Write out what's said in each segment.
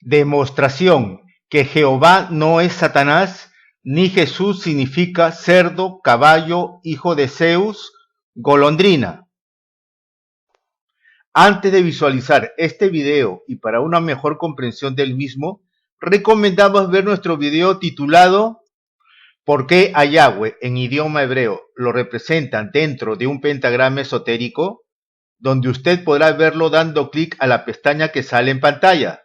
Demostración que Jehová no es Satanás, ni Jesús significa cerdo, caballo, hijo de Zeus, golondrina. Antes de visualizar este video y para una mejor comprensión del mismo, recomendamos ver nuestro video titulado ¿Por qué a Yahweh en idioma hebreo lo representan dentro de un pentagrama esotérico? Donde usted podrá verlo dando clic a la pestaña que sale en pantalla.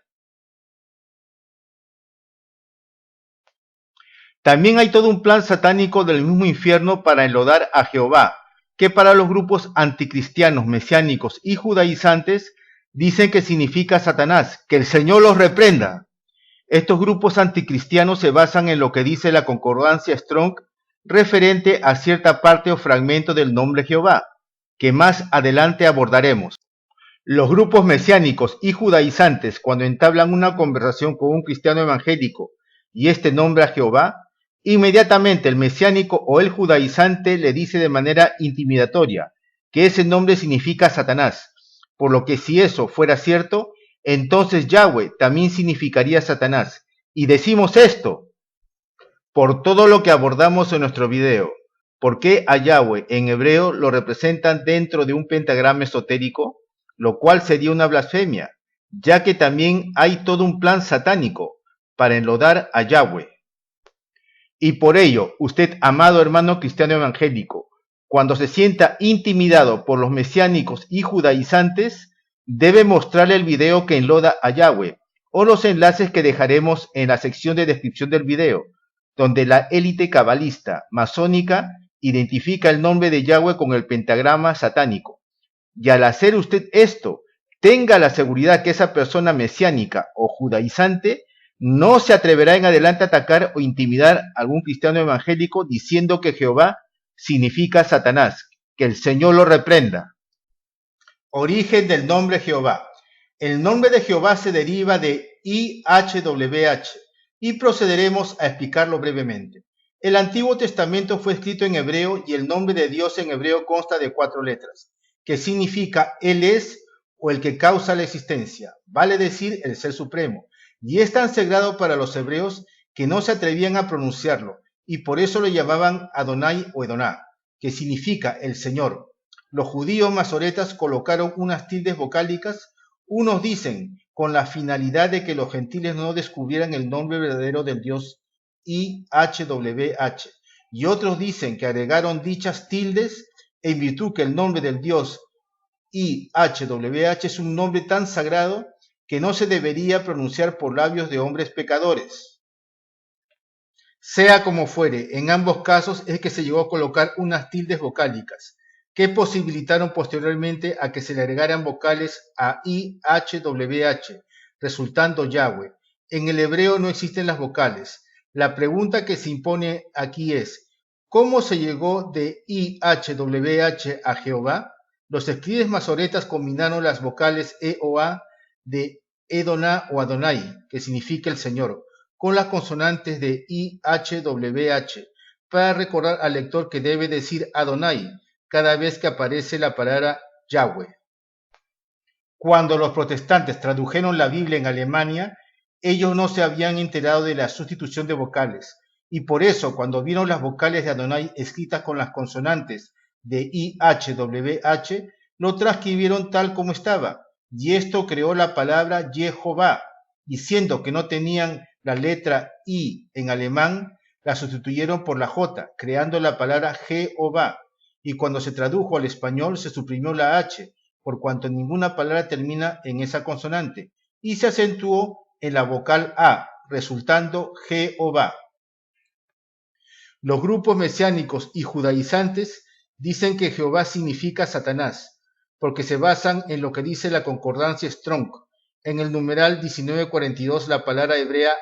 También hay todo un plan satánico del mismo infierno para enlodar a Jehová, que para los grupos anticristianos, mesiánicos y judaizantes dicen que significa Satanás, que el Señor los reprenda. Estos grupos anticristianos se basan en lo que dice la concordancia Strong referente a cierta parte o fragmento del nombre Jehová, que más adelante abordaremos. Los grupos mesiánicos y judaizantes, cuando entablan una conversación con un cristiano evangélico y este nombra a Jehová, inmediatamente el mesiánico o el judaizante le dice de manera intimidatoria que ese nombre significa Satanás, por lo que si eso fuera cierto, entonces Yahweh también significaría Satanás. Y decimos esto por todo lo que abordamos en nuestro video. ¿Por qué a Yahweh en hebreo lo representan dentro de un pentagrama esotérico? Lo cual sería una blasfemia, ya que también hay todo un plan satánico para enlodar a Yahweh. Y por ello, usted, amado hermano cristiano evangélico, cuando se sienta intimidado por los mesiánicos y judaizantes, debe mostrarle el video que enloda a Yahweh, o los enlaces que dejaremos en la sección de descripción del video, donde la élite cabalista masónica identifica el nombre de Yahweh con el pentagrama satánico. Y al hacer usted esto, tenga la seguridad que esa persona mesiánica o judaizante no se atreverá en adelante a atacar o intimidar a algún cristiano evangélico diciendo que Jehová significa Satanás, que el Señor lo reprenda. Origen del nombre Jehová. El nombre de Jehová se deriva de IHWH y procederemos a explicarlo brevemente. El Antiguo Testamento fue escrito en hebreo y el nombre de Dios en hebreo consta de 4 letras, que significa Él es o el que causa la existencia, vale decir el Ser Supremo. Y es tan sagrado para los hebreos que no se atrevían a pronunciarlo, y por eso lo llamaban Adonai o Edoná, que significa el Señor. Los judíos masoretas colocaron unas tildes vocálicas, unos dicen con la finalidad de que los gentiles no descubrieran el nombre verdadero del Dios IHWH, y otros dicen que agregaron dichas tildes en virtud que el nombre del Dios IHWH es un nombre tan sagrado que no se debería pronunciar por labios de hombres pecadores. Sea como fuere, en ambos casos es que se llegó a colocar unas tildes vocálicas, que posibilitaron posteriormente a que se le agregaran vocales a IHWH, resultando Yahweh. En el hebreo no existen las vocales. La pregunta que se impone aquí es, ¿cómo se llegó de IHWH a Jehová? Los escribes masoretas combinaron las vocales E o A de Edoná o Adonai, que significa el Señor, con las consonantes de IHWH, para recordar al lector que debe decir Adonai cada vez que aparece la palabra Yahweh. Cuando los protestantes tradujeron la Biblia en Alemania, ellos no se habían enterado de la sustitución de vocales, y por eso cuando vieron las vocales de Adonai escritas con las consonantes de IHWH, lo transcribieron tal como estaba, y esto creó la palabra Jehová, y siendo que no tenían la letra I en alemán, la sustituyeron por la J, creando la palabra Jehová, y cuando se tradujo al español se suprimió la H, por cuanto ninguna palabra termina en esa consonante, y se acentuó en la vocal A, resultando Jehová. Los grupos mesiánicos y judaizantes dicen que Jehová significa Satanás, porque se basan en lo que dice la concordancia Strong. En el numeral 1942 la palabra hebrea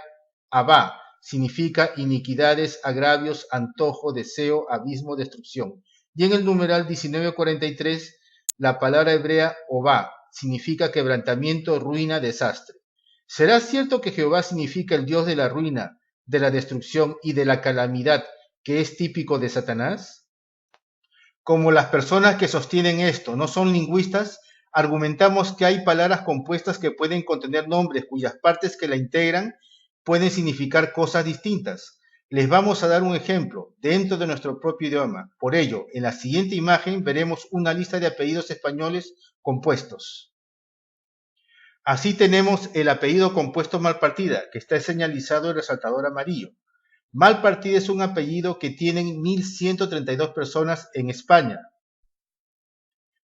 Abba significa iniquidades, agravios, antojo, deseo, abismo, destrucción. Y en el numeral 1943 la palabra hebrea Obá significa quebrantamiento, ruina, desastre. ¿Será cierto que Jehová significa el Dios de la ruina, de la destrucción y de la calamidad que es típico de Satanás? Como las personas que sostienen esto no son lingüistas, argumentamos que hay palabras compuestas que pueden contener nombres cuyas partes que la integran pueden significar cosas distintas. Les vamos a dar un ejemplo dentro de nuestro propio idioma. Por ello, en la siguiente imagen veremos una lista de apellidos españoles compuestos. Así tenemos el apellido compuesto Malpartida, que está señalizado en resaltador amarillo. Malpartida es un apellido que tienen 1.132 personas en España,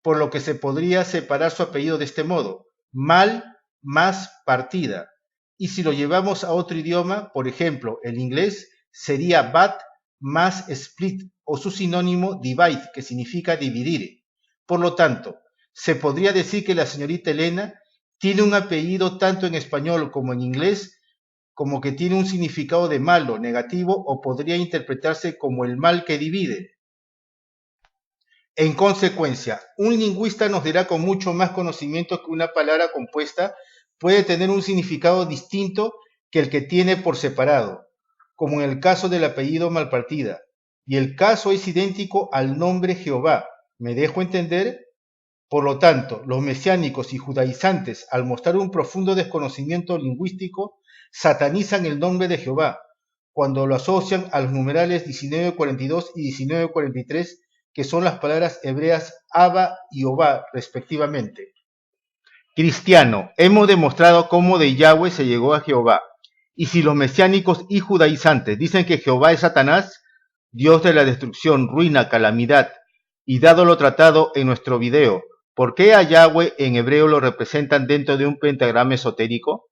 por lo que se podría separar su apellido de este modo: Mal más Partida. Y si lo llevamos a otro idioma, por ejemplo, el inglés, sería Bat más Split, o su sinónimo Divide, que significa dividir. Por lo tanto, se podría decir que la señorita Elena tiene un apellido tanto en español como en inglés, como que tiene un significado de malo, negativo, o podría interpretarse como el mal que divide. En consecuencia, un lingüista nos dirá con mucho más conocimiento que una palabra compuesta puede tener un significado distinto que el que tiene por separado, como en el caso del apellido Malpartida, y el caso es idéntico al nombre Jehová. ¿Me dejo entender? Por lo tanto, los mesiánicos y judaizantes, al mostrar un profundo desconocimiento lingüístico, satanizan el nombre de Jehová, cuando lo asocian a los numerales 1942 y 1943, que son las palabras hebreas Abba y Obá, respectivamente. Cristiano, hemos demostrado cómo de Yahweh se llegó a Jehová. Y si los mesiánicos y judaizantes dicen que Jehová es Satanás, Dios de la destrucción, ruina, calamidad, y dado lo tratado en nuestro video, ¿por qué a Yahweh en hebreo lo representan dentro de un pentagrama esotérico?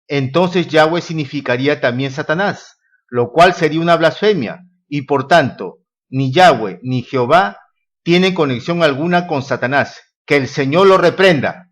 Entonces Yahweh significaría también Satanás, lo cual sería una blasfemia, y por tanto, ni Yahweh ni Jehová tienen conexión alguna con Satanás. Que el Señor lo reprenda.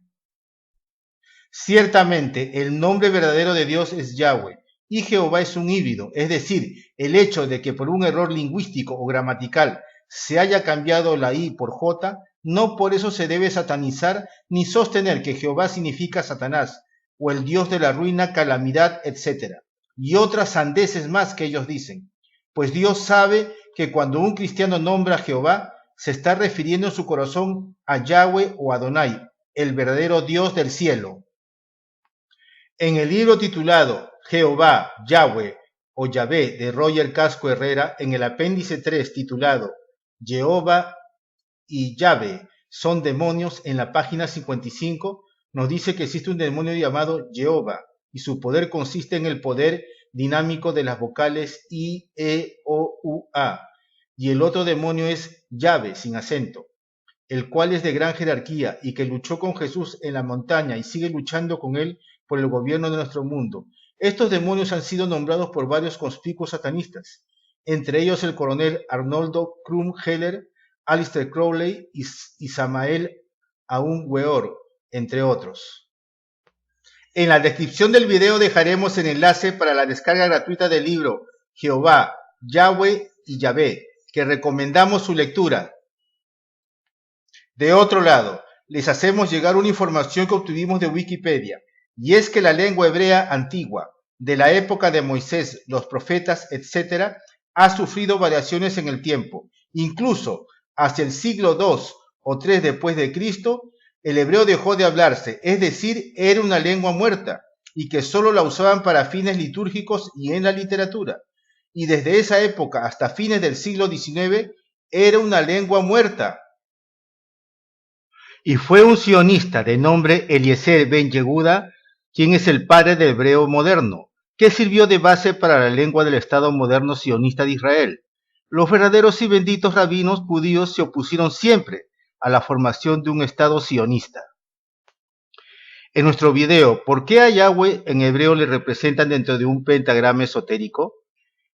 Ciertamente, el nombre verdadero de Dios es Yahweh, y Jehová es un híbrido, es decir, el hecho de que por un error lingüístico o gramatical se haya cambiado la I por J, no por eso se debe satanizar ni sostener que Jehová significa Satanás, o el Dios de la ruina, calamidad, etc. Y otras sandeces más que ellos dicen, pues Dios sabe que cuando un cristiano nombra a Jehová, se está refiriendo en su corazón a Yahweh o Adonai, el verdadero Dios del cielo. En el libro titulado Jehová, Yahweh o Yahvé de Roger Casco Herrera, en el apéndice 3 titulado Jehová y Yahvé son demonios, en la página 55, nos dice que existe un demonio llamado Jehová, y su poder consiste en el poder dinámico de las vocales I, E, O, U, A, y el otro demonio es Yahvé, sin acento, el cual es de gran jerarquía y que luchó con Jesús en la montaña y sigue luchando con él por el gobierno de nuestro mundo. Estos demonios han sido nombrados por varios conspicuos satanistas, entre ellos el coronel Arnoldo Crum Heller, Alistair Crowley y Samael Aun Weor, entre otros. En la descripción del video dejaremos el enlace para la descarga gratuita del libro Jehová, Yahweh y Yahvé, que recomendamos su lectura. De otro lado, les hacemos llegar una información que obtuvimos de Wikipedia, y es que la lengua hebrea antigua, de la época de Moisés, los profetas, etc., ha sufrido variaciones en el tiempo. Incluso hacia el siglo II o III después de Cristo, el hebreo dejó de hablarse, es decir, era una lengua muerta, y que solo la usaban para fines litúrgicos y en la literatura. Y desde esa época hasta fines del siglo XIX, era una lengua muerta. Y fue un sionista de nombre Eliezer Ben Yehuda, quien es el padre del hebreo moderno, que sirvió de base para la lengua del Estado moderno sionista de Israel. Los verdaderos y benditos rabinos judíos se opusieron siempre a la formación de un Estado sionista. En nuestro video, ¿por qué a Yahweh en hebreo le representan dentro de un pentagrama esotérico?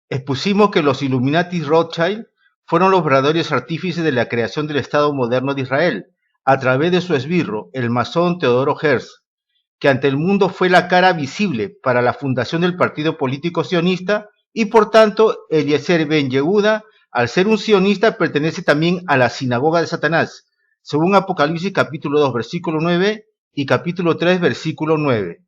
Expusimos que los Illuminati Rothschild fueron los verdaderos artífices de la creación del Estado moderno de Israel, a través de su esbirro, el masón Teodoro Herzl, que ante el mundo fue la cara visible para la fundación del partido político sionista, y por tanto Eliezer Ben Yehuda, al ser un sionista, pertenece también a la sinagoga de Satanás, según Apocalipsis capítulo 2 versículo 9 y capítulo 3 versículo 9.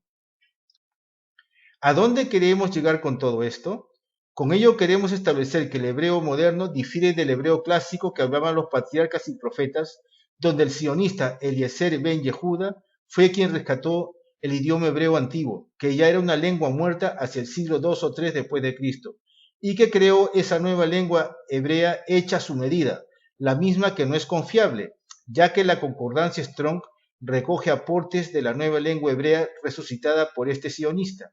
¿A dónde queremos llegar con todo esto? Con ello queremos establecer que el hebreo moderno difiere del hebreo clásico que hablaban los patriarcas y profetas, donde el sionista Eliezer ben Yehuda fue quien rescató el idioma hebreo antiguo, que ya era una lengua muerta hacia el siglo II o III después de Cristo, y que creó esa nueva lengua hebrea hecha a su medida, la misma que no es confiable, ya que la concordancia Strong recoge aportes de la nueva lengua hebrea resucitada por este sionista.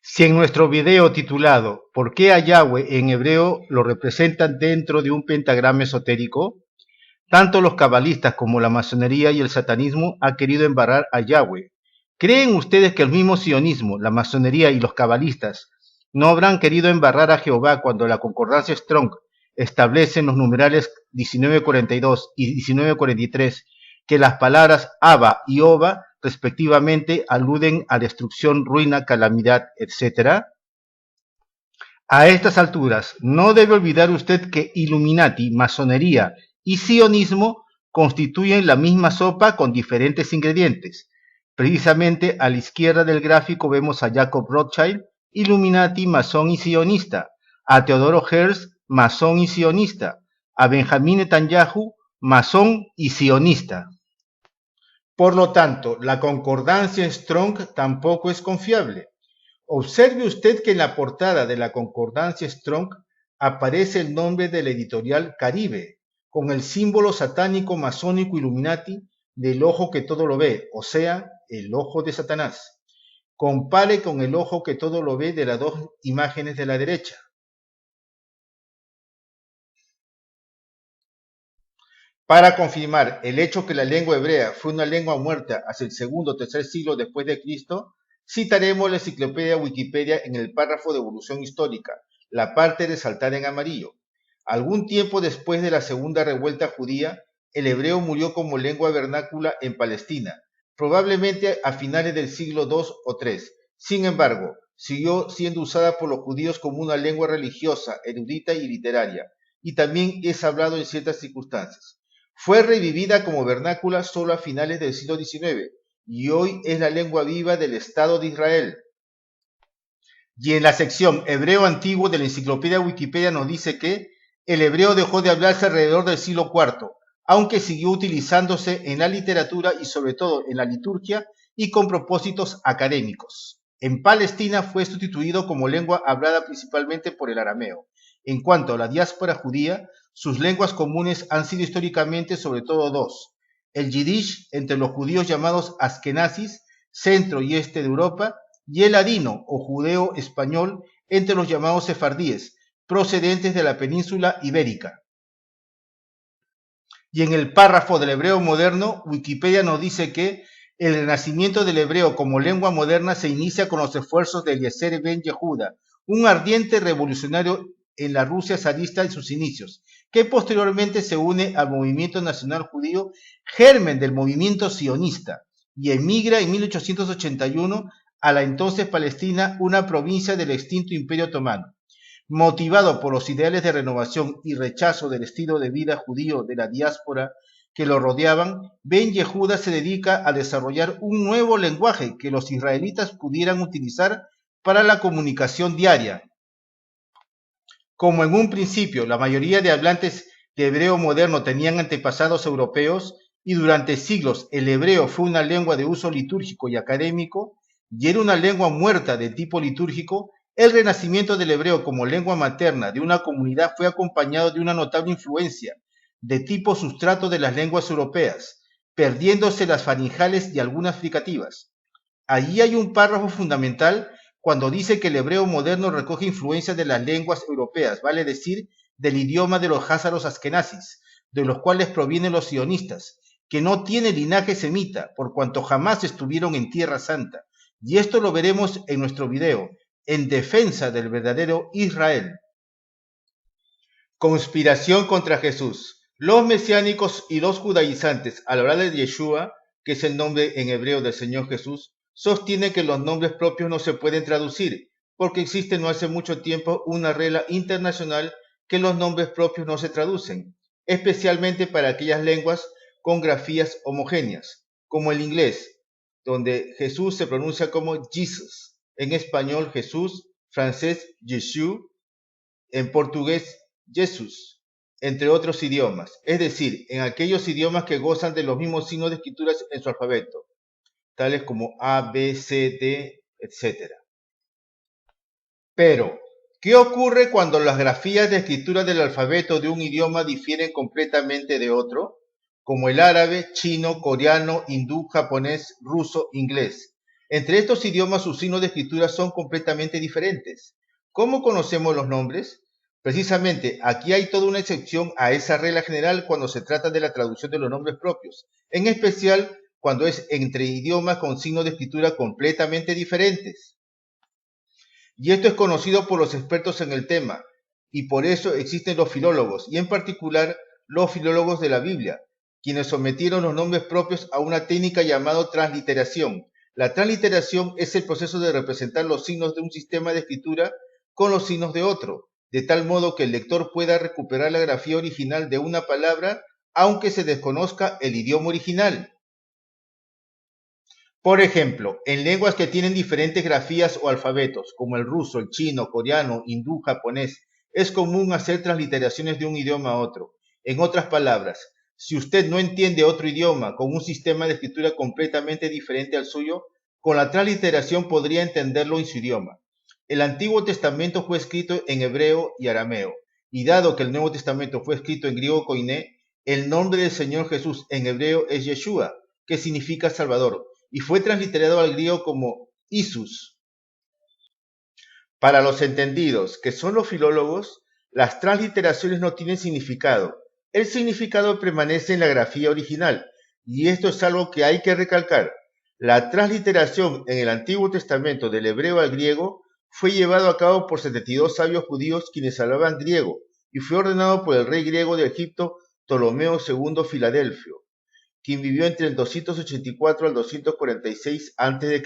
Si en nuestro video titulado ¿Por qué a Yahweh en hebreo lo representan dentro de un pentagrama esotérico? Tanto los cabalistas como la masonería y el satanismo han querido embarrar a Yahweh. ¿Creen ustedes que el mismo sionismo, la masonería y los cabalistas no habrán querido embarrar a Jehová cuando la concordancia Strong establece en los numerales 1942 y 1943 que las palabras Abba y Oba respectivamente aluden a destrucción, ruina, calamidad, etc.? A estas alturas, no debe olvidar usted que Illuminati, masonería y sionismo constituyen la misma sopa con diferentes ingredientes. Precisamente a la izquierda del gráfico vemos a Jacob Rothschild, Illuminati, masón y sionista, a Teodoro Herzl, masón y sionista, a Benjamín Netanyahu, masón y sionista. Por lo tanto, la concordancia Strong tampoco es confiable. Observe usted que en la portada de la concordancia Strong aparece el nombre de la editorial Caribe, con el símbolo satánico masónico Illuminati del ojo que todo lo ve, o sea, el ojo de Satanás. Compare con el ojo que todo lo ve de las dos imágenes de la derecha. Para confirmar el hecho que la lengua hebrea fue una lengua muerta hacia el segundo o tercer siglo después de Cristo, citaremos la enciclopedia Wikipedia en el párrafo de evolución histórica, la parte resaltada en amarillo. Algún tiempo después de la segunda revuelta judía, el hebreo murió como lengua vernácula en Palestina, probablemente a finales del siglo II o III. Sin embargo, siguió siendo usada por los judíos como una lengua religiosa, erudita y literaria, y también es hablado en ciertas circunstancias. Fue revivida como vernácula solo a finales del siglo XIX y hoy es la lengua viva del Estado de Israel. Y en la sección Hebreo Antiguo de la enciclopedia Wikipedia nos dice que el hebreo dejó de hablarse alrededor del siglo IV, aunque siguió utilizándose en la literatura y sobre todo en la liturgia y con propósitos académicos. En Palestina fue sustituido como lengua hablada principalmente por el arameo. En cuanto a la diáspora judía, sus lenguas comunes han sido históricamente sobre todo dos: el yiddish entre los judíos llamados askenazis, centro y este de Europa, y el ladino o judeo español entre los llamados sefardíes, procedentes de la península ibérica. Y en el párrafo del hebreo moderno, Wikipedia nos dice que el renacimiento del hebreo como lengua moderna se inicia con los esfuerzos de Eliezer ben Yehuda, un ardiente revolucionario en la Rusia zarista en sus inicios, que posteriormente se une al movimiento nacional judío, germen del movimiento sionista, y emigra en 1881 a la entonces Palestina, una provincia del extinto Imperio Otomano. Motivado por los ideales de renovación y rechazo del estilo de vida judío de la diáspora que lo rodeaban, Ben Yehuda se dedica a desarrollar un nuevo lenguaje que los israelitas pudieran utilizar para la comunicación diaria. Como en un principio la mayoría de hablantes de hebreo moderno tenían antepasados europeos y durante siglos el hebreo fue una lengua de uso litúrgico y académico, y era una lengua muerta de tipo litúrgico, el renacimiento del hebreo como lengua materna de una comunidad fue acompañado de una notable influencia de tipo sustrato de las lenguas europeas, perdiéndose las faringales y algunas fricativas. Allí hay un párrafo fundamental cuando dice que el hebreo moderno recoge influencias de las lenguas europeas, vale decir, del idioma de los házaros askenazis, de los cuales provienen los sionistas, que no tiene linaje semita, por cuanto jamás estuvieron en Tierra Santa. Y esto lo veremos en nuestro video, en defensa del verdadero Israel. Conspiración contra Jesús. Los mesiánicos y los judaizantes, al hablar de Yeshua, que es el nombre en hebreo del Señor Jesús, sostienen que los nombres propios no se pueden traducir, porque existe no hace mucho tiempo una regla internacional que los nombres propios no se traducen, especialmente para aquellas lenguas con grafías homogéneas, como el inglés, donde Jesús se pronuncia como Jesus, en español Jesús, francés Jésus, en portugués Jesús. entre otros idiomas, es decir, en aquellos idiomas que gozan de los mismos signos de escritura en su alfabeto, tales como A, B, C, D, etc. Pero, ¿qué ocurre cuando las grafías de escritura del alfabeto de un idioma difieren completamente de otro? Como el árabe, chino, coreano, hindú, japonés, ruso, inglés. Entre estos idiomas sus signos de escritura son completamente diferentes. ¿Cómo conocemos los nombres? Precisamente, aquí hay toda una excepción a esa regla general cuando se trata de la traducción de los nombres propios, en especial cuando es entre idiomas con signos de escritura completamente diferentes. Y esto es conocido por los expertos en el tema, y por eso existen los filólogos, y en particular los filólogos de la Biblia, quienes sometieron los nombres propios a una técnica llamada transliteración. La transliteración es el proceso de representar los signos de un sistema de escritura con los signos de otro, de tal modo que el lector pueda recuperar la grafía original de una palabra, aunque se desconozca el idioma original. Por ejemplo, en lenguas que tienen diferentes grafías o alfabetos, como el ruso, el chino, coreano, hindú, japonés, es común hacer transliteraciones de un idioma a otro. En otras palabras, si usted no entiende otro idioma con un sistema de escritura completamente diferente al suyo, con la transliteración podría entenderlo en su idioma. El Antiguo Testamento fue escrito en hebreo y arameo, y dado que el Nuevo Testamento fue escrito en griego koiné, el nombre del Señor Jesús en hebreo es Yeshua, que significa Salvador, y fue transliterado al griego como Isus. Para los entendidos, que son los filólogos, las transliteraciones no tienen significado. El significado permanece en la grafía original, y esto es algo que hay que recalcar. La transliteración en el Antiguo Testamento del hebreo al griego fue llevado a cabo por 72 sabios judíos quienes hablaban griego, y fue ordenado por el rey griego de Egipto, Ptolomeo II Filadelfio, quien vivió entre el 284 al 246 a.C.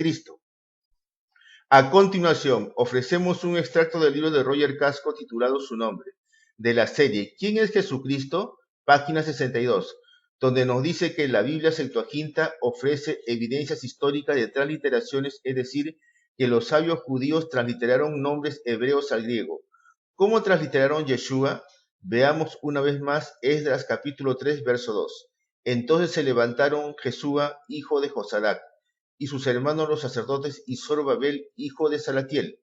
A continuación, ofrecemos un extracto del libro de Roger Casco titulado Su nombre, de la serie ¿Quién es Jesucristo?, página 62, donde nos dice que la Biblia Septuaginta ofrece evidencias históricas de transliteraciones, es decir, que los sabios judíos transliteraron nombres hebreos al griego. ¿Cómo transliteraron Yeshua? Veamos una vez más Esdras capítulo 3, verso 2. Entonces se levantaron Jesúa, hijo de Josadac, y sus hermanos los sacerdotes, y Zorobabel, hijo de Salatiel.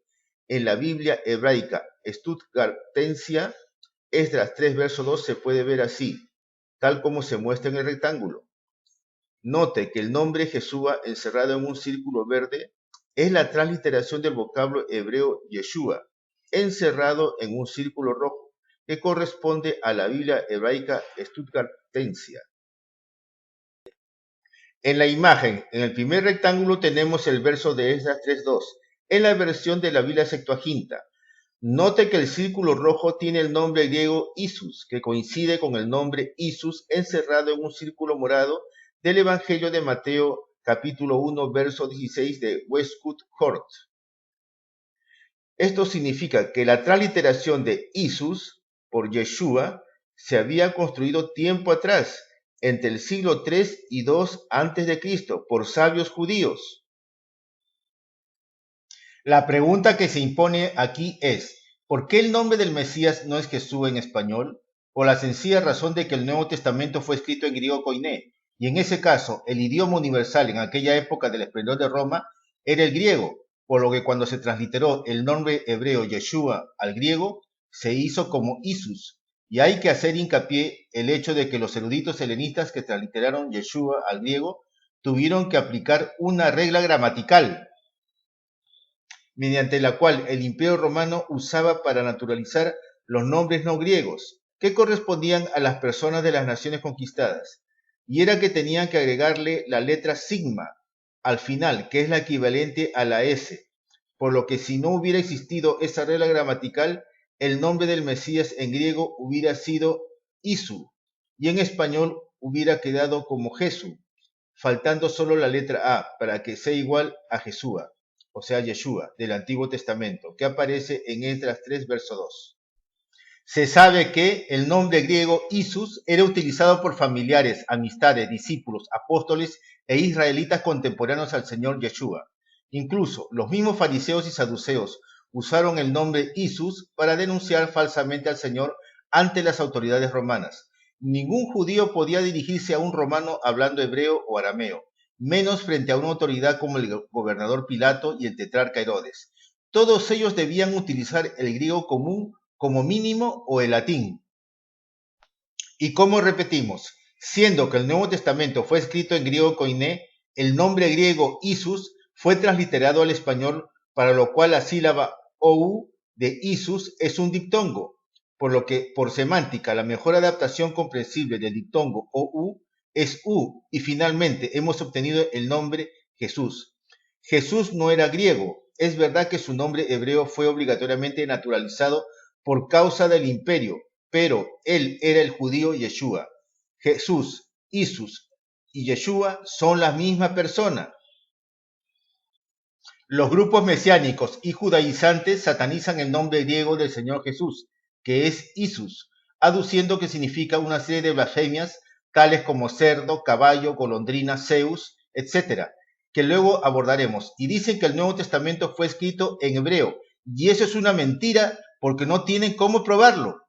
En la Biblia hebraica Stuttgartensia, Esdras 3, verso 2 se puede ver así, tal como se muestra en el rectángulo. Note que el nombre Jesúa encerrado en un círculo verde es la transliteración del vocablo hebreo Yeshua, encerrado en un círculo rojo, que corresponde a la Biblia hebraica Stuttgartensia. En la imagen, en el primer rectángulo tenemos el verso de Esdras 3.2, en la versión de la Biblia Septuaginta. Note que el círculo rojo tiene el nombre griego Isus, que coincide con el nombre Isus encerrado en un círculo morado del Evangelio de Mateo, capítulo 1, verso 16 de Westcott Hort. Esto significa que la transliteración de Isus por Yeshua se había construido tiempo atrás, entre el siglo III y II a.C., por sabios judíos. La pregunta que se impone aquí es, ¿por qué el nombre del Mesías no es Jesús en español? Por la sencilla razón de que el Nuevo Testamento fue escrito en griego koiné, y en ese caso el idioma universal en aquella época del esplendor de Roma era el griego, por lo que cuando se transliteró el nombre hebreo Yeshua al griego, se hizo como Isus. Y hay que hacer hincapié el hecho de que los eruditos helenistas que transliteraron Yeshua al griego tuvieron que aplicar una regla gramatical, mediante la cual el Imperio Romano usaba para naturalizar los nombres no griegos, que correspondían a las personas de las naciones conquistadas, y era que tenían que agregarle la letra sigma al final, que es la equivalente a la S, por lo que si no hubiera existido esa regla gramatical, el nombre del Mesías en griego hubiera sido Isu, y en español hubiera quedado como Jesús, faltando solo la letra A para que sea igual a Jesúa, o sea Yeshua, del Antiguo Testamento, que aparece en Esdras 3, verso 2. Se sabe que el nombre griego Isus era utilizado por familiares, amistades, discípulos, apóstoles e israelitas contemporáneos al Señor Yeshua. Incluso los mismos fariseos y saduceos usaron el nombre Isus para denunciar falsamente al Señor ante las autoridades romanas. Ningún judío podía dirigirse a un romano hablando hebreo o arameo, menos frente a una autoridad como el gobernador Pilato y el tetrarca Herodes. Todos ellos debían utilizar el griego común como mínimo o el latín. Y como repetimos, siendo que el Nuevo Testamento fue escrito en griego koiné, el nombre griego Isus fue transliterado al español, para lo cual la sílaba ou de Isus es un diptongo, por lo que por semántica la mejor adaptación comprensible del diptongo ou es u, y finalmente hemos obtenido el nombre Jesús. Jesús no era griego, es verdad que su nombre hebreo fue obligatoriamente naturalizado por causa del imperio, pero él era el judío Yeshua. Jesús, Isus y Yeshua son la misma persona. Los grupos mesiánicos y judaizantes satanizan el nombre griego del Señor Jesús, que es Isus, aduciendo que significa una serie de blasfemias tales como cerdo, caballo, golondrina, Zeus, etc., que luego abordaremos. Y dicen que el Nuevo Testamento fue escrito en hebreo, y eso es una mentira porque no tienen cómo probarlo.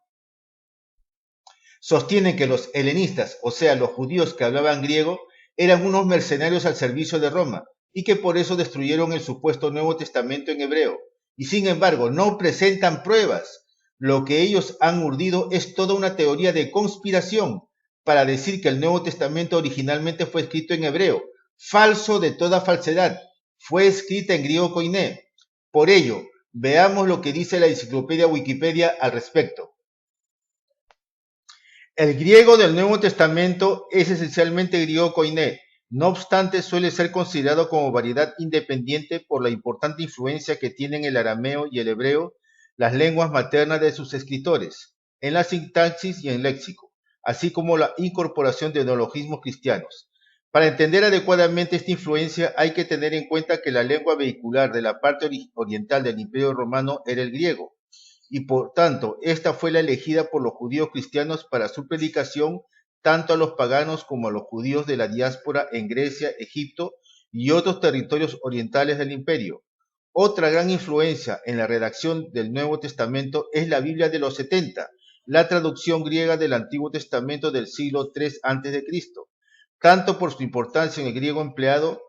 Sostienen que los helenistas, o sea, los judíos que hablaban griego, eran unos mercenarios al servicio de Roma, y que por eso destruyeron el supuesto Nuevo Testamento en hebreo. Y sin embargo, no presentan pruebas. Lo que ellos han urdido es toda una teoría de conspiración para decir que el Nuevo Testamento originalmente fue escrito en hebreo. Falso de toda falsedad. Fue escrita en griego koiné. Por ello, veamos lo que dice la enciclopedia Wikipedia al respecto. El griego del Nuevo Testamento es esencialmente griego koiné, no obstante suele ser considerado como variedad independiente por la importante influencia que tienen el arameo y el hebreo, las lenguas maternas de sus escritores, en la sintaxis y en léxico, así como la incorporación de neologismos cristianos. Para entender adecuadamente esta influencia hay que tener en cuenta que la lengua vehicular de la parte oriental del Imperio Romano era el griego, y por tanto esta fue la elegida por los judíos cristianos para su predicación tanto a los paganos como a los judíos de la diáspora en Grecia, Egipto y otros territorios orientales del imperio. Otra gran influencia en la redacción del Nuevo Testamento es la Biblia de los 70, la traducción griega del Antiguo Testamento del siglo III a.C., tanto por su importancia en el griego empleado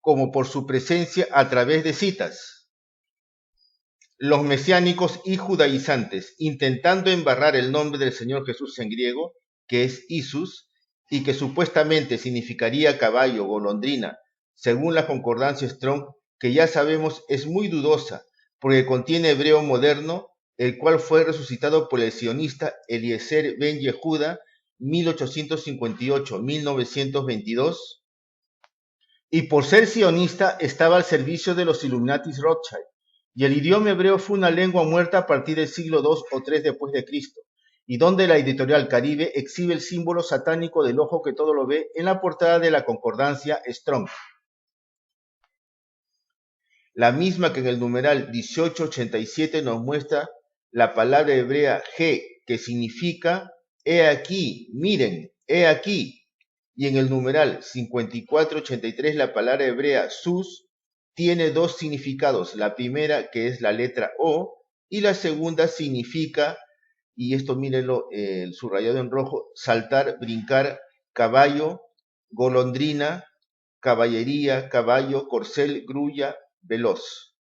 como por su presencia a través de citas. Los mesiánicos y judaizantes, intentando embarrar el nombre del Señor Jesús en griego, que es Isus, y que supuestamente significaría caballo, golondrina, según la concordancia Strong, que ya sabemos es muy dudosa, porque contiene hebreo moderno, el cual fue resucitado por el sionista Eliezer ben Yehuda, 1858-1922, y por ser sionista estaba al servicio de los Illuminatis Rothschild. Y el idioma hebreo fue una lengua muerta a partir del siglo II o III después de Cristo, y donde la editorial Caribe exhibe el símbolo satánico del ojo que todo lo ve en la portada de la concordancia Strong. La misma que en el numeral 1887 nos muestra la palabra hebrea G, que significa he aquí, miren, he aquí. Y en el numeral 5483 la palabra hebrea sus tiene dos significados. La primera, que es la letra O, y la segunda significa, y esto mírenlo, el subrayado en rojo, saltar, brincar, caballo, golondrina, caballería, caballo, corcel, grulla, veloz.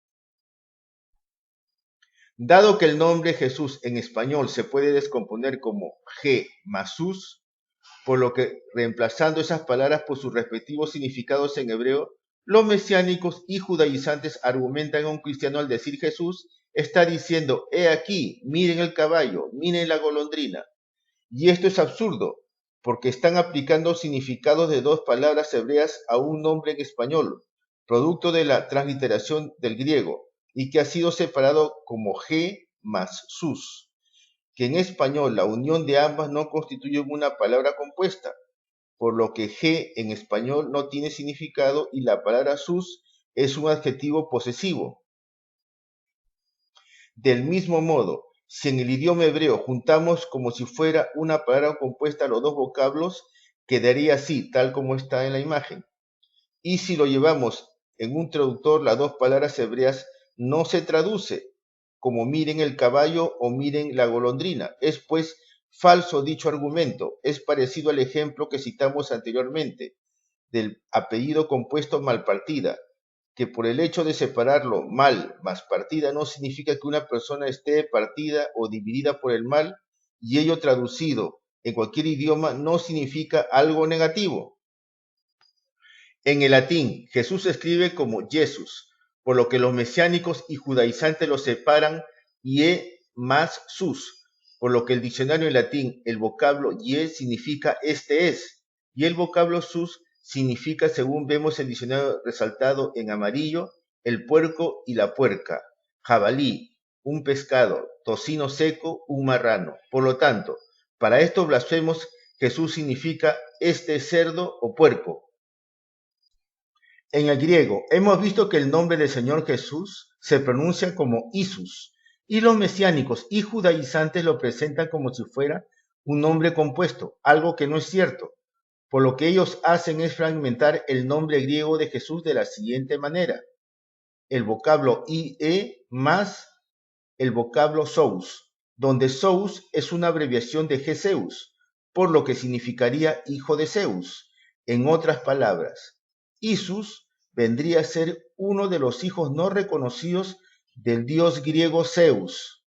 Dado que el nombre Jesús en español se puede descomponer como G más sus, por lo que reemplazando esas palabras por sus respectivos significados en hebreo, los mesiánicos y judaizantes argumentan a un cristiano al decir Jesús, está diciendo, he aquí, miren el caballo, miren la golondrina. Y esto es absurdo, porque están aplicando significados de dos palabras hebreas a un nombre en español, producto de la transliteración del griego, y que ha sido separado como G más sus, que en español la unión de ambas no constituye una palabra compuesta, por lo que G en español no tiene significado y la palabra sus es un adjetivo posesivo. Del mismo modo, si en el idioma hebreo juntamos como si fuera una palabra compuesta los dos vocablos, quedaría así, tal como está en la imagen. Y si lo llevamos en un traductor, las dos palabras hebreas no se traduce como miren el caballo o miren la golondrina. Es pues falso dicho argumento. Es parecido al ejemplo que citamos anteriormente del apellido compuesto malpartida, que por el hecho de separarlo mal más partida no significa que una persona esté partida o dividida por el mal, y ello traducido en cualquier idioma no significa algo negativo. En el latín, Jesús se escribe como Jesús, por lo que los mesiánicos y judaizantes lo separan ye más sus, por lo que el diccionario en latín, el vocablo ye significa este es, y el vocablo sus significa, según vemos el diccionario resaltado en amarillo, el puerco y la puerca, jabalí, un pescado, tocino seco, un marrano. Por lo tanto, para estos blasfemos, Jesús significa este cerdo o puerco. En el griego, hemos visto que el nombre del Señor Jesús se pronuncia como Isus, y los mesiánicos y judaizantes lo presentan como si fuera un nombre compuesto, algo que no es cierto. Por lo que ellos hacen es fragmentar el nombre griego de Jesús de la siguiente manera: el vocablo ie más el vocablo Sous, donde Sous es una abreviación de Zeus, por lo que significaría hijo de Zeus. En otras palabras, Isus vendría a ser uno de los hijos no reconocidos del dios griego Zeus.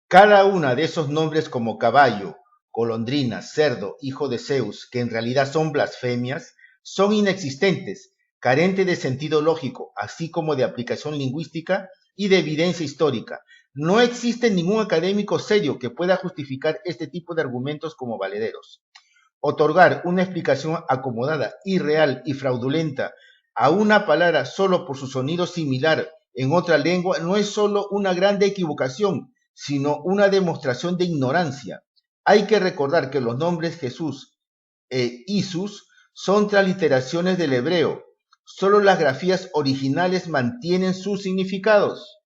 Cada una de esos nombres como caballo, golondrina, cerdo, hijo de Zeus, que en realidad son blasfemias, son inexistentes, carentes de sentido lógico, así como de aplicación lingüística y de evidencia histórica. No existe ningún académico serio que pueda justificar este tipo de argumentos como valederos. Otorgar una explicación acomodada, irreal y fraudulenta a una palabra solo por su sonido similar en otra lengua no es solo una grande equivocación, sino una demostración de ignorancia. Hay que recordar que los nombres Jesús e Isus son transliteraciones del hebreo. Solo las grafías originales mantienen sus significados.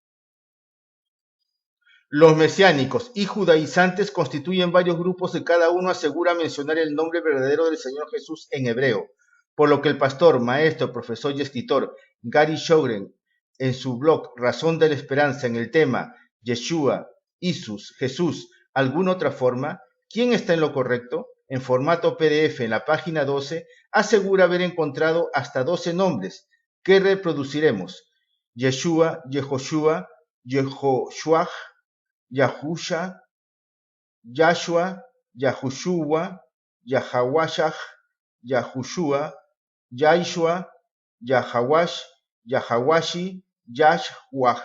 Los mesiánicos y judaizantes constituyen varios grupos y cada uno asegura mencionar el nombre verdadero del Señor Jesús en hebreo, por lo que el pastor, maestro, profesor y escritor Gary Shogren, en su blog Razón de la Esperanza, en el tema Yeshua, Isus, Jesús, ¿alguna otra forma? ¿Quién está en lo correcto? En formato PDF en la página 12, asegura haber encontrado hasta 12 nombres que reproduciremos: Yeshua, Yehoshua, Yehoshuach, Yahusha, Yahshua, Yahushua, Yahawashach, Yahushua, Yaishua, Yahawash, Yahawashi, Yashwach.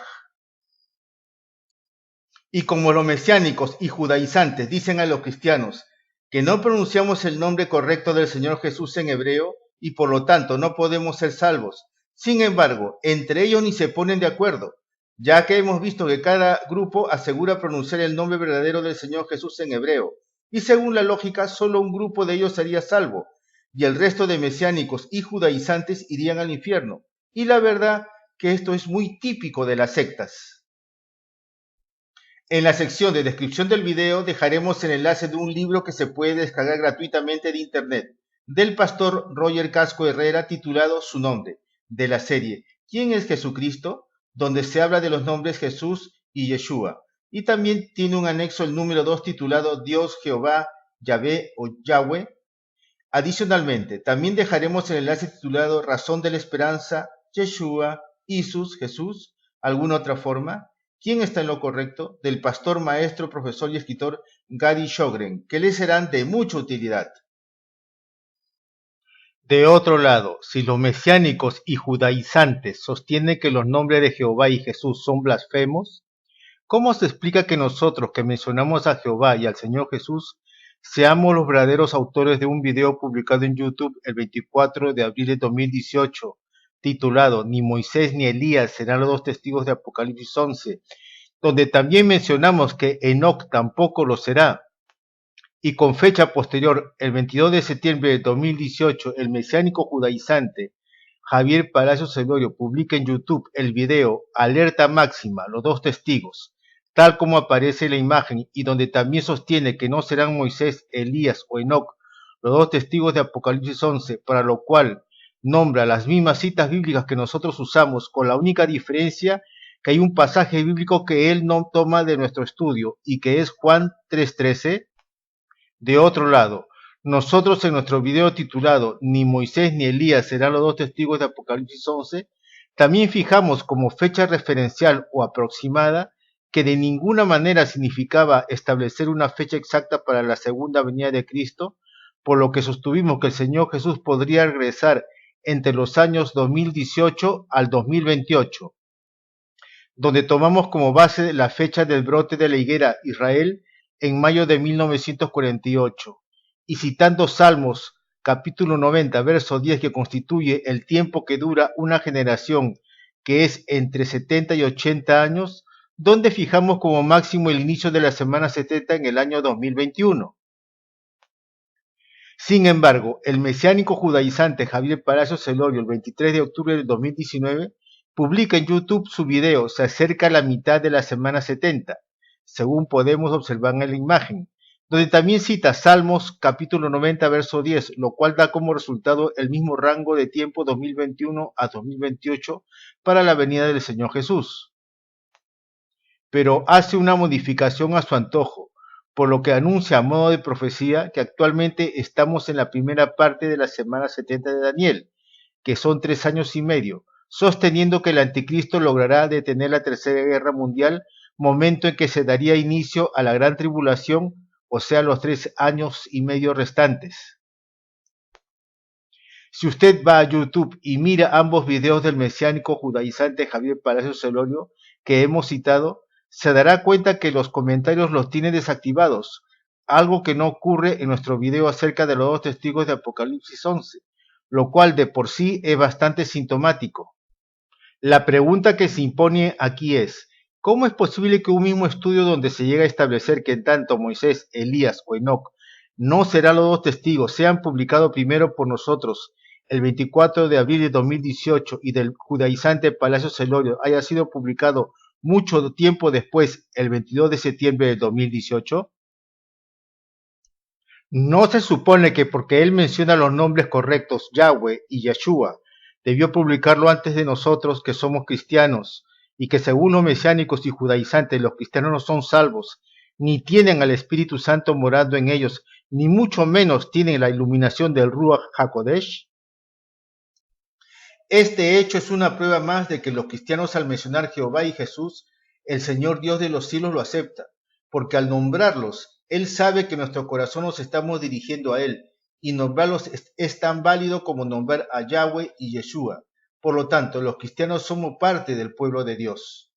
Y como los mesiánicos y judaizantes dicen a los cristianos que no pronunciamos el nombre correcto del Señor Jesús en hebreo y por lo tanto no podemos ser salvos, sin embargo, entre ellos ni se ponen de acuerdo, ya que hemos visto que cada grupo asegura pronunciar el nombre verdadero del Señor Jesús en hebreo, y según la lógica, solo un grupo de ellos sería salvo, y el resto de mesiánicos y judaizantes irían al infierno. Y la verdad que esto es muy típico de las sectas. En la sección de descripción del video dejaremos el enlace de un libro que se puede descargar gratuitamente de internet, del pastor Roger Casco Herrera, titulado Su nombre, de la serie ¿Quién es Jesucristo?, donde se habla de los nombres Jesús y Yeshua, y también tiene un anexo el número 2 titulado Dios, Jehová, Yahvé o Yahweh. Adicionalmente, también dejaremos el enlace titulado Razón de la Esperanza, Yeshua, Isus, Jesús, ¿alguna otra forma? ¿Quién está en lo correcto?, del pastor, maestro, profesor y escritor Gary Shogren, que les serán de mucha utilidad. De otro lado, si los mesiánicos y judaizantes sostienen que los nombres de Jehová y Jesús son blasfemos, ¿cómo se explica que nosotros que mencionamos a Jehová y al Señor Jesús seamos los verdaderos autores de un video publicado en YouTube el 24 de abril de 2018, titulado Ni Moisés ni Elías serán los dos testigos de Apocalipsis 11, donde también mencionamos que Enoc tampoco lo será? Y con fecha posterior, el 22 de septiembre de 2018, el mesiánico judaizante Javier Palacios Celorio publica en YouTube el video Alerta Máxima, los dos testigos, tal como aparece en la imagen, y donde también sostiene que no serán Moisés, Elías o Enoc los dos testigos de Apocalipsis 11, para lo cual nombra las mismas citas bíblicas que nosotros usamos, con la única diferencia que hay un pasaje bíblico que él no toma de nuestro estudio y que es Juan 3:13. De otro lado, nosotros en nuestro video titulado Ni Moisés ni Elías serán los dos testigos de Apocalipsis 11, también fijamos como fecha referencial o aproximada que de ninguna manera significaba establecer una fecha exacta para la segunda venida de Cristo, por lo que sostuvimos que el Señor Jesús podría regresar entre los años 2018 al 2028, donde tomamos como base la fecha del brote de la higuera Israel en mayo de 1948, y citando Salmos capítulo 90, verso 10, que constituye el tiempo que dura una generación, que es entre 70 y 80 años, donde fijamos como máximo el inicio de la semana 70 en el año 2021. Sin embargo, el mesiánico judaizante Javier Palacios Celorio, el 23 de octubre del 2019, publica en YouTube su video Se acerca la mitad de la semana 70, según podemos observar en la imagen, donde también cita Salmos capítulo 90, verso 10, lo cual da como resultado el mismo rango de tiempo 2021 a 2028 para la venida del Señor Jesús. Pero hace una modificación a su antojo, por lo que anuncia a modo de profecía que actualmente estamos en la primera parte de la semana 70 de Daniel, que son 3 años y medio, sosteniendo que el anticristo logrará detener la Tercera Guerra Mundial, momento en que se daría inicio a la gran tribulación, o sea, los 3 años y medio restantes. Si usted va a YouTube y mira ambos videos del mesiánico judaizante Javier Palacios Celorio que hemos citado, se dará cuenta que los comentarios los tiene desactivados, algo que no ocurre en nuestro video acerca de los dos testigos de Apocalipsis 11, lo cual de por sí es bastante sintomático. La pregunta que se impone aquí es, ¿cómo es posible que un mismo estudio donde se llega a establecer que tanto Moisés, Elías o Enoc no serán los dos testigos sean publicados primero por nosotros el 24 de abril de 2018 y del judaizante Palacios Celorio haya sido publicado mucho tiempo después, el 22 de septiembre de 2018? ¿No se supone que porque él menciona los nombres correctos, Yahweh y Yeshua, debió publicarlo antes de nosotros que somos cristianos, y que según los mesiánicos y judaizantes los cristianos no son salvos, ni tienen al Espíritu Santo morando en ellos, ni mucho menos tienen la iluminación del Ruach HaKodesh? Este hecho es una prueba más de que los cristianos al mencionar Jehová y Jesús, el Señor Dios de los cielos lo acepta, porque al nombrarlos, Él sabe que nuestro corazón nos estamos dirigiendo a Él, y nombrarlos es tan válido como nombrar a Yahweh y Yeshua. Por lo tanto, los cristianos somos parte del pueblo de Dios.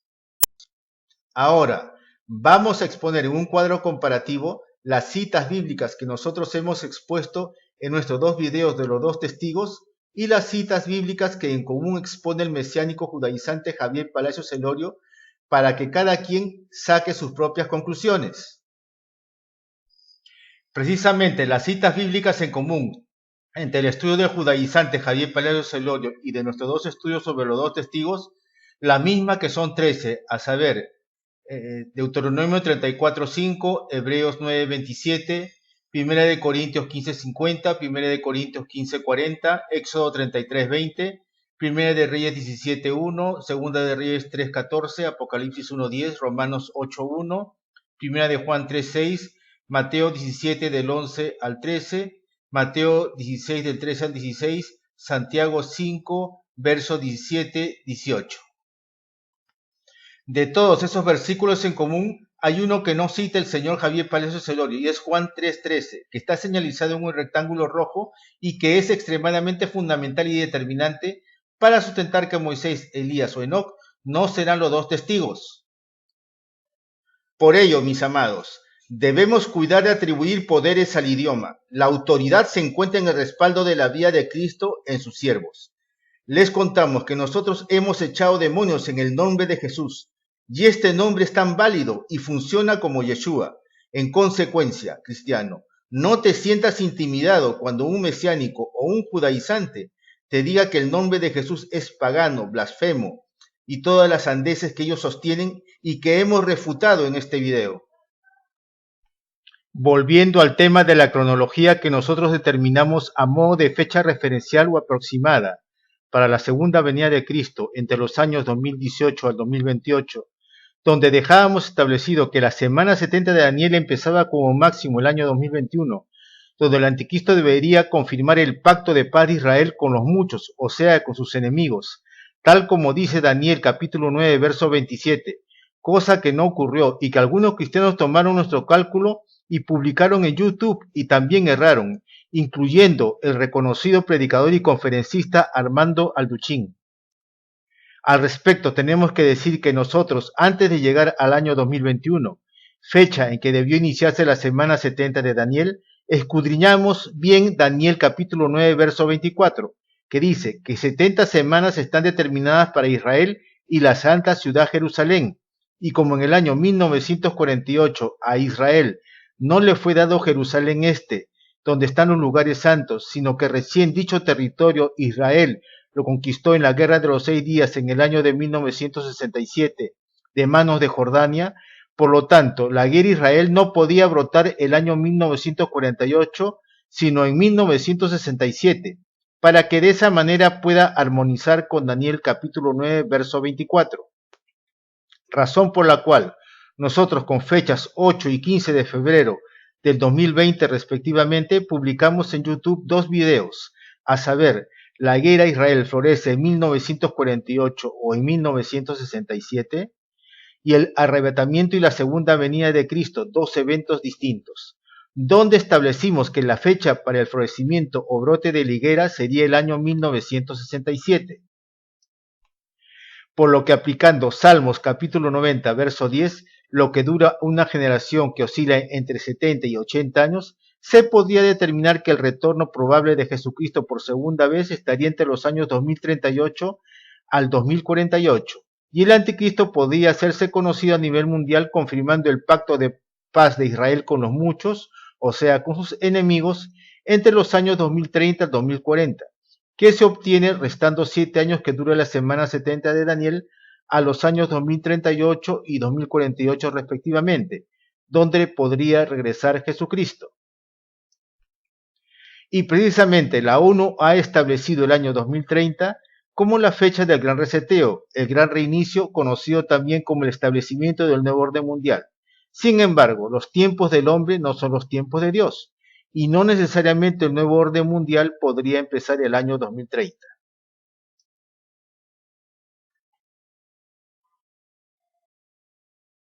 Ahora, vamos a exponer en un cuadro comparativo las citas bíblicas que nosotros hemos expuesto en nuestros dos videos de los dos testigos y las citas bíblicas que en común expone el mesiánico judaizante Javier Palacios Celorio para que cada quien saque sus propias conclusiones. Precisamente las citas bíblicas en común entre el estudio del judaizante Javier Palacios Celorio y de nuestros dos estudios sobre los dos testigos, la misma que son 13, a saber, Deuteronomio 34:5, Hebreos 9:27, Primera de Corintios 15:50, Primera de Corintios 15:40, Éxodo 33:20, Primera de Reyes 17:1, Segunda de Reyes 3:14, Apocalipsis 1:10, Romanos 8:1, Primera de Juan 3:6, Mateo 17 del 11 al 13, Mateo 16 del 13 al 16, Santiago 5, versos 17-18. De todos esos versículos en común, hay uno que no cita el señor Javier Palacios Celorio y es Juan 3:13, que está señalizado en un rectángulo rojo y que es extremadamente fundamental y determinante para sustentar que Moisés, Elías o Enoc no serán los dos testigos. Por ello, mis amados, debemos cuidar de atribuir poderes al idioma. La autoridad se encuentra en el respaldo de la vida de Cristo en sus siervos. Les contamos que nosotros hemos echado demonios en el nombre de Jesús, y este nombre es tan válido y funciona como Yeshua. En consecuencia, cristiano, no te sientas intimidado cuando un mesiánico o un judaizante te diga que el nombre de Jesús es pagano, blasfemo, y todas las sandeces que ellos sostienen y que hemos refutado en este video. Volviendo al tema de la cronología que nosotros determinamos a modo de fecha referencial o aproximada, para la segunda venida de Cristo entre los años 2018 al 2028, donde dejábamos establecido que la semana 70 de Daniel empezaba como máximo el año 2021, donde el anticristo debería confirmar el pacto de paz de Israel con los muchos, o sea, con sus enemigos, tal como dice Daniel capítulo 9, verso 27, cosa que no ocurrió y que algunos cristianos tomaron nuestro cálculo y publicaron en YouTube y también erraron, incluyendo el reconocido predicador y conferencista Armando Alducín. Al respecto, tenemos que decir que nosotros, antes de llegar al año 2021, fecha en que debió iniciarse la semana 70 de Daniel, escudriñamos bien Daniel capítulo 9, verso 24, que dice que 70 semanas están determinadas para Israel y la santa ciudad Jerusalén, y como en el año 1948 a Israel no le fue dado Jerusalén este, donde están los lugares santos, sino que recién dicho territorio Israel lo conquistó en la Guerra de los 6 Días en el año de 1967 de manos de Jordania. Por lo tanto, la guerra Israel no podía brotar el año 1948, sino en 1967, para que de esa manera pueda armonizar con Daniel capítulo 9, verso 24. Razón por la cual nosotros con fechas 8 y 15 de febrero del 2020 respectivamente publicamos en YouTube 2 videos, a saber, la guerra Israel florece en 1948 o en 1967, y el arrebatamiento y la segunda venida de Cristo, 2 eventos distintos, donde establecimos que la fecha para el florecimiento o brote de la higuera sería el año 1967. Por lo que aplicando Salmos capítulo 90, verso 10, lo que dura una generación que oscila entre 70 y 80 años, se podría determinar que el retorno probable de Jesucristo por segunda vez estaría entre los años 2038 al 2048, y el anticristo podría hacerse conocido a nivel mundial confirmando el pacto de paz de Israel con los muchos, o sea, con sus enemigos, entre los años 2030 al 2040, que se obtiene restando 7 años que dura la semana 70 de Daniel a los años 2038 y 2048 respectivamente, donde podría regresar Jesucristo. Y precisamente la ONU ha establecido el año 2030 como la fecha del gran reseteo, el gran reinicio, conocido también como el establecimiento del nuevo orden mundial. Sin embargo, los tiempos del hombre no son los tiempos de Dios, y no necesariamente el nuevo orden mundial podría empezar el año 2030.